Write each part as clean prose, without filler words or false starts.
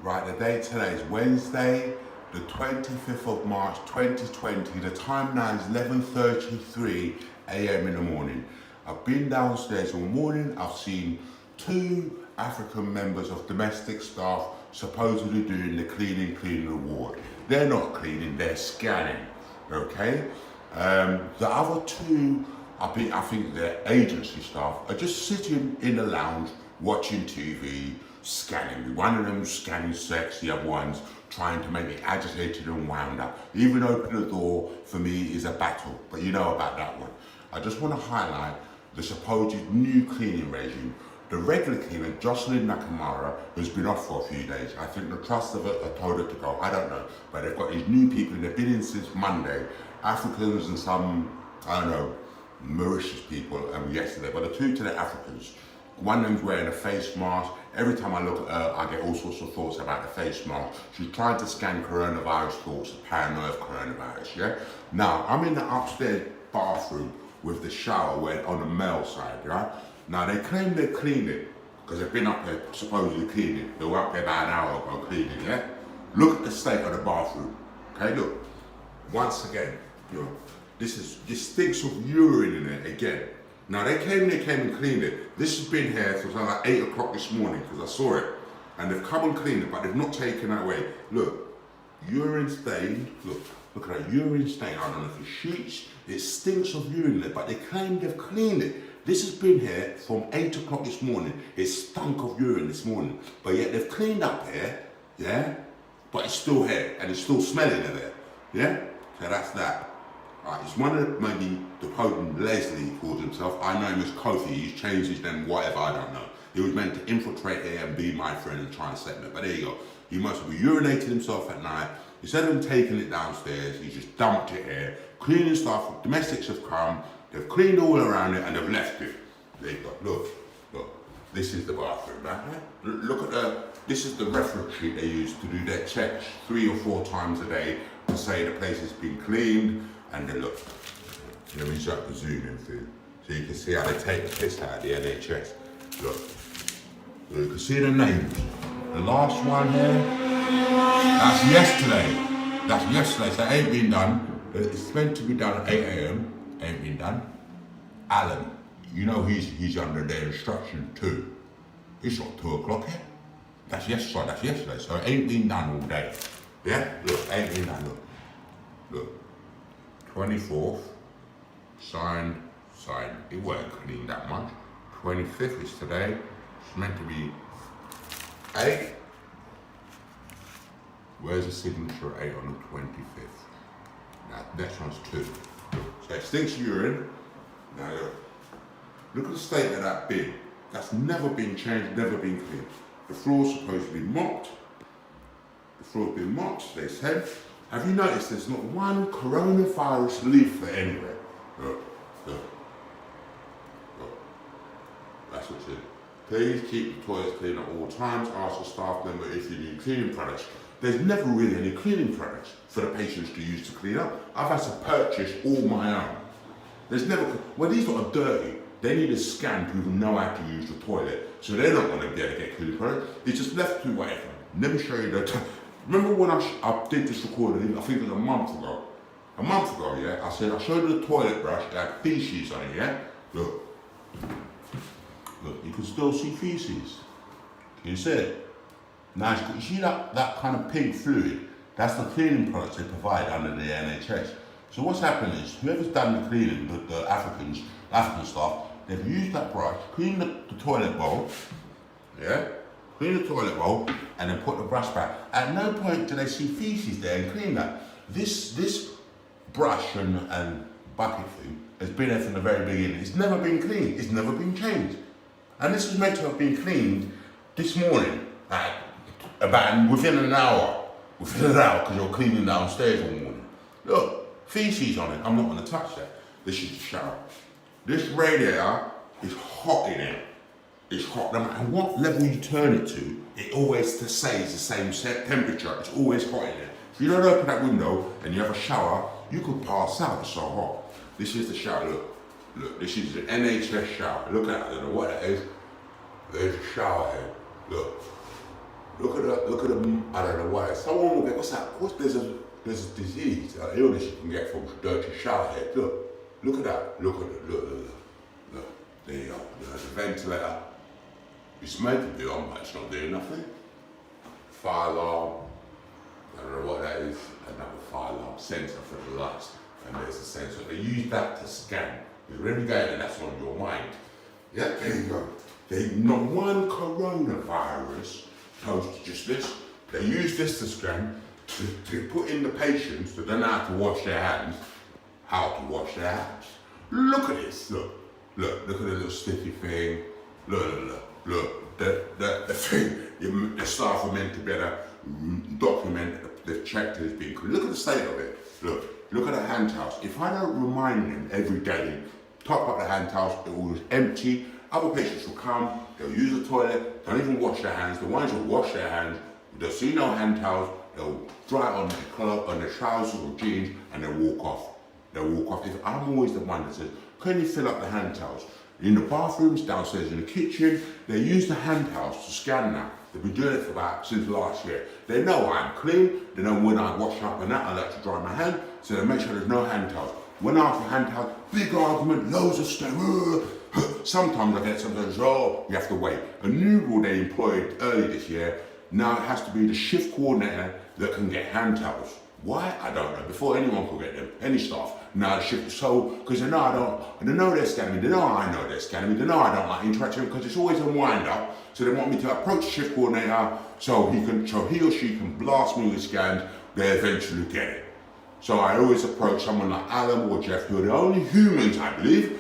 Right, the date today is Wednesday, the 25th of March 2020. The time now is 11:33 a.m. in the morning. I've been downstairs all morning. I've seen two African members of domestic staff supposedly doing the cleaning the ward. They're not cleaning, they're scanning, okay? The other two, I think they're agency staff, are just sitting in the lounge watching TV, scanning. One of them scanning sex, the other one's trying to make me agitated and wound up. Even opening the door for me is a battle, but you know about that one. I just want to highlight the supposed new cleaning regime. The regular cleaner, Jocelyn Nakamura, has been off for a few days. I think the trust of it have told her to go, I don't know. But they've got these new people, they've been in since Monday. Africans and some, I don't know, Mauritius people yesterday. But the two today Africans, one of them's wearing a face mask. Every time I look at her, I get all sorts of thoughts about the face mask. She's trying to scan coronavirus thoughts, paranoia of coronavirus, yeah? Now, I'm in the upstairs bathroom with the shower on the male side, right? Now, they claim they cleaned it, because they've been up there supposedly cleaning. They were up there about an hour ago cleaning, yeah? Look at the state of the bathroom, okay, look. Once again, you know, this stinks of urine in it again. Now they came and cleaned it. This has been here since like 8 o'clock this morning because I saw it. And they've come and cleaned it, but they've not taken that away. Look, urine stained, look at that urine stain. I don't know if it's sheets, it stinks of urine there, but they claim they've cleaned it. This has been here from 8 o'clock this morning. It stunk of urine this morning. But yet they've cleaned up here, yeah? But it's still here, and it's still smelling in there, yeah? So that's that. Right, it's one of maybe the potent Leslie calls himself. I know him as Kofi. He's changed his name, whatever, I don't know. He was meant to infiltrate here and be my friend and try and set me. But there you go. He must have urinated himself at night. Instead of him taking it downstairs, he just dumped it here. Cleaning stuff, domestics have come, they've cleaned all around it and they've left it. There you go. Look. This is the bathroom, right? Look at this is the reference sheet they use to do their checks 3 or 4 times a day to say the place has been cleaned. And then look, let me shut the zoom in for you. So you can see how they take the piss out of the NHS. Look, you can see the names. The last one here, that's yesterday. So it ain't been done. It's meant to be done at 8 a.m, ain't been done. Alan, you know he's under their instruction too. It's not 2 o'clock yet. That's yesterday, so it ain't been done all day. Yeah, look, ain't been done, look. 24th, signed. It weren't clean that much. 25th is today. It's meant to be 8. Where's the signature 8 on the 25th? Now, next one's 2. So it stinks urine. Now look at the state of that bin. That's never been changed, never been cleaned. The floor's supposed to be mopped. The floor's been mopped, they said. Have you noticed there's not one coronavirus leaflet anywhere? Look. That's what's in. Please keep the toilets clean at all times. Ask the staff member if you need cleaning products. There's never really any cleaning products for the patients to use to clean up. I've had to purchase all my own. There's never, well, these lot are dirty. They need a scan to even know how to use the toilet. So they're not going to be able to get cleaning products. It's just left to whatever. Let me show you the Remember when I did this recording, I think it was a month ago, yeah? I said, I showed you the toilet brush, it had feces on it, yeah? Look, you can still see feces. Can you see it? Now, you see that kind of pink fluid? That's the cleaning products they provide under the NHS. So what's happened is, whoever's done the cleaning, the African staff, they've used that brush, cleaned the toilet bowl, yeah? Clean the toilet bowl and then put the brush back. At no point do they see feces there and clean that. This brush and bucket thing has been there from the very beginning. It's never been cleaned. It's never been changed. And this was meant to have been cleaned this morning, within an hour. Because you're cleaning downstairs all morning. Look, feces on it. I'm not going to touch that. This is the shower. This radiator is hot in it. It's hot, no matter what level you turn it to, it always stays the same temperature. It's always hot in there. If you don't open that window and you have a shower, you could pass out, it's so hot. This is the shower, look, this is the NHS shower. Look at it, I don't know what that is. There's a shower here, look. look at the, I don't know why. Someone will get, what's that? There's a disease, an illness you can get from dirty shower head. Look at that. Look. There you go. There's a ventilator. It's meant to be on, but it's not doing nothing. Fire alarm. I don't know what that is. Another fire alarm sensor for the lights. And there's a sensor. They use that to scan. Because when you go in, that's on your mind. Yeah, there you go. Not one coronavirus goes to just this. They use this to scan, to put in the patients that don't know how to wash their hands, Look at this, look at the little sticky thing. Look. The thing, the staff are meant to better document that they've checked that it's been clean. Look at the state of it. Look at the hand towels. If I don't remind them every day, top up the hand towels, it will empty. Other patients will come, they'll use the toilet, don't even wash their hands. The ones who wash their hands, they'll see no hand towels, they'll dry it on their clothes, on their trousers or jeans, and they'll walk off. If I'm always the one that says, can you fill up the hand towels? In the bathrooms, downstairs in the kitchen, they use the hand towels to scan now. They've been doing it since last year. They know I'm clean, they know when I wash up and that, I like to dry my hand, so they make sure there's no hand towels. When I ask for hand towels, big argument, loads of stuff. Sometimes I get sometimes, you have to wait. A new rule they employed early this year, now it has to be the shift coordinator that can get hand towels. Why? I don't know. Before anyone could get them, any staff. Now the shift, because they know they know they're scanning me, they know I know they're scanning me, they know I don't like interacting because it's always a wind up. So they want me to approach the shift coordinator so he or she can blast me with scans, they eventually get it. So I always approach someone like Alan or Jeff, who are the only humans, I believe,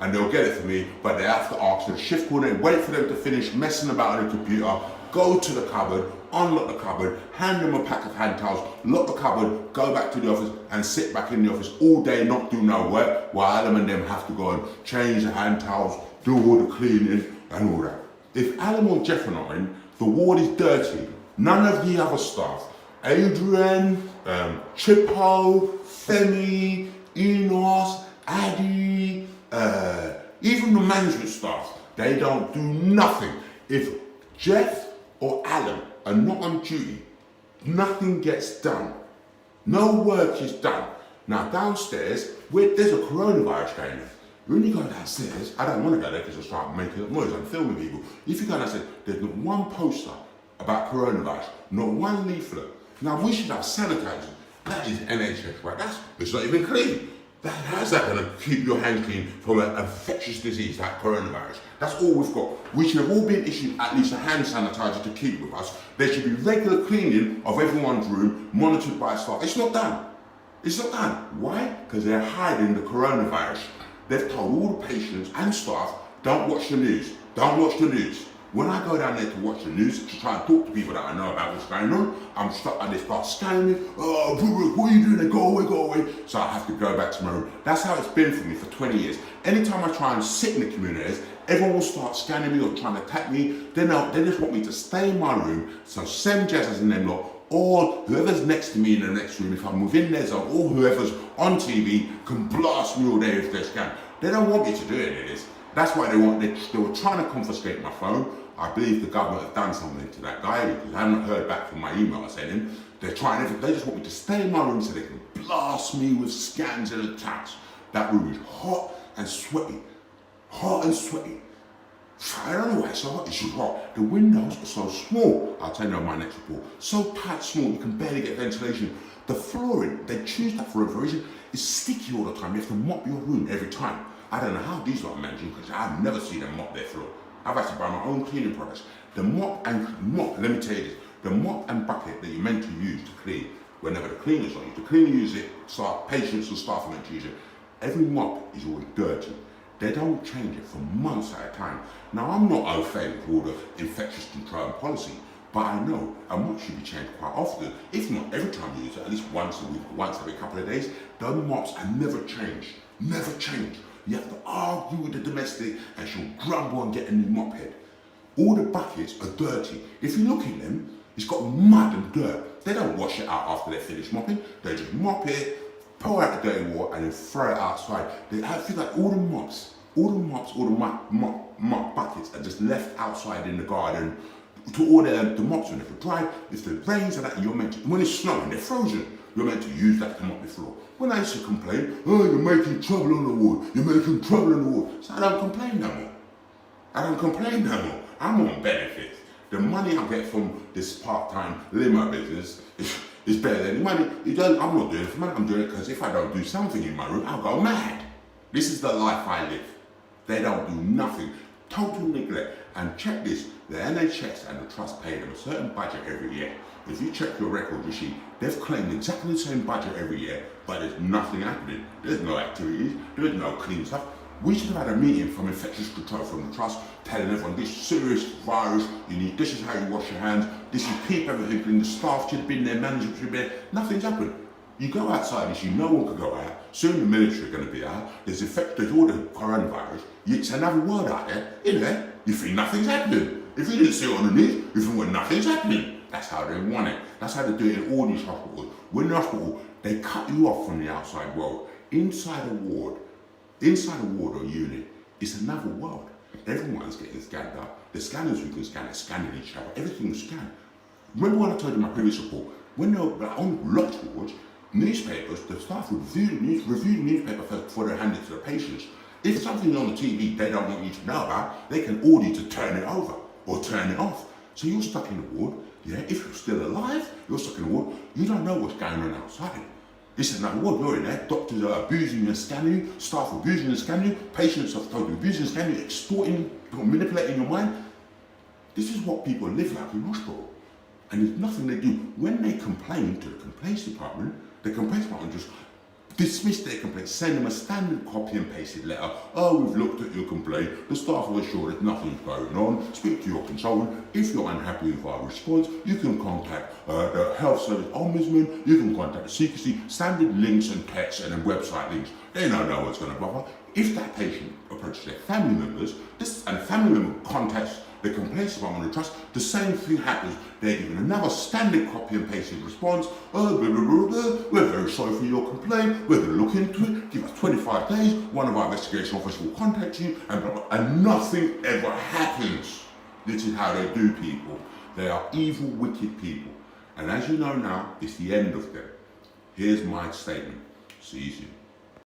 and they'll get it for me, but they have to ask the shift coordinator, wait for them to finish messing about on the computer, go to the cupboard, unlock the cupboard, hand them a pack of hand towels, lock the cupboard, go back to the office and sit back in the office all day, not do no work, while Alan and them have to go and change the hand towels, do all the cleaning and all that. If Alan or Jeff are not in, the ward is dirty. None of the other staff, Adrian, Chippo, Femi, Enos, Addy, even the management staff, they don't do nothing. If Jeff or Alan are not on duty, nothing gets done. No work is done. Now downstairs, there's a coronavirus going on. When you go downstairs, I don't want to go there because I'll start making noise and filming people. If you go downstairs, there's not one poster about coronavirus, not one leaflet. Now we should have sanitizers. That is NHS, right? It's not even clean. How's that going to keep your hands clean from an infectious disease like coronavirus? That's all we've got. We should have all been issued at least a hand sanitizer to keep with us. There should be regular cleaning of everyone's room, monitored by staff. It's not done. Why? Because they're hiding the coronavirus. They've told all the patients and staff, don't watch the news. When I go down there to watch the news, to try and talk to people that I know about what's going on, I'm stuck and they start scanning me. Oh, what are you doing? They go away. So I have to go back to my room. That's how it's been for me for 20 years. Anytime I try and sit in the communities, everyone will start scanning me or trying to attack me. They just want me to stay in my room. So Sam Jazzers and them lot, or whoever's next to me in the next room, if I'm within their zone, or whoever's on TV can blast me all day if they scan. They don't want me to do any of this. That's why they were trying to confiscate my phone. I believe the government have done something to that guy because I haven't heard back from my email I sent him. They just want me to stay in my room so they can blast me with scans and attacks. That room is hot and sweaty. I don't know why it's so hot, it's just hot. The windows are so small. I'll tell you on my next report. So tight, small, you can barely get ventilation. The flooring, they choose that for a reason, is sticky all the time. You have to mop your room every time. I don't know how these lot are managing because I've never seen them mop their floor. I've had to buy my own cleaning products. The mop, let me tell you this, the mop and bucket that you're meant to use to clean, whenever the cleaner's on you, the cleaner uses it, patients and staff are meant to use it. Every mop is always dirty. They don't change it for months at a time. Now I'm not au fait with all the infectious control and policy, but I know a mop should be changed quite often. If not every time you use it, at least once a week, once every couple of days. The mops are never changed. You have to argue with the domestic and she'll grumble and get a new mop head. All the buckets are dirty. If you look in them, it's got mud and dirt. They don't wash it out after they're finished mopping. They just mop it, pour out the dirty water and then throw it outside. I feel like all the mop buckets are just left outside in the garden to order the mops when they're dry. If it rains and that, you're meant to, when it's snowing, they're frozen. You're meant to use that to mop the floor. When I used to complain, oh, you're making trouble on the ward, you're making trouble on the ward. So I don't complain no more. I don't complain no more. I'm on benefits. The money I get from this part-time limo business is better than the money. I'm not doing it for money, I'm doing it because if I don't do something in my room, I'll go mad. This is the life I live. They don't do nothing. Total neglect. And check this, the NHS and the trust pay them a certain budget every year. If you check your record, you see they've claimed exactly the same budget every year, but there's nothing happening. There's no activities, there's no clean stuff. We should have had a meeting from infectious control from the trust telling everyone this serious virus, this is how you wash your hands, this is keep everything clean, the staff should have been there, management should have been there. Nothing's happened. You go outside, you see no one can go out, soon the military are going to be out, there's all the coronavirus, it's another world out there, in there, you think nothing's happening. If you didn't see it on the news, you think, well, nothing's happening. That's how they want it. That's how they do it in all these hospitals. When in the hospital, they cut you off from the outside world. Inside a ward or unit, it's another world. Everyone's getting scanned up. The scanners who can scan it, scanning each other. Everything's scanned. Remember when I told you in my previous report, when they were on locked wards, newspapers, the staff would review the newspaper first before they hand it to the patients. If something's on the TV they don't want you to know about, they can order you to turn it over or turn it off. So you're stuck in the ward, yeah? If you're still alive, you're stuck in the ward, you don't know what's going on outside. This is another ward, you're in there, doctors are abusing and scanning you, staff abusing and scanning you, patients are totally abusing and scanning you, extorting, manipulating your mind. This is what people live like in hospital. And there's nothing they do. When they complain to the complaints department, the complaints department just dismiss their complaint, send them a standard copy and pasted letter. Oh, we've looked at your complaint, the staff are assured that nothing's going on, speak to your consultant. If you're unhappy with our response, you can contact the Health Service Ombudsman, you can contact the secrecy, standard links and texts and then website links. They don't know what's going to bother. If that patient approaches their family members, and the family member contacts the complaints department of the trust, the same thing happens. They're given another standard copy and pasted response. Oh, blah, blah, blah, blah. We're very sorry for your complaint. We're going to look into it. Give us 25 days. One of our investigation officers will contact you, and blah, blah, and nothing ever happens. This is how they do people. They are evil, wicked people. And as you know now, it's the end of them. Here's my statement. See you soon.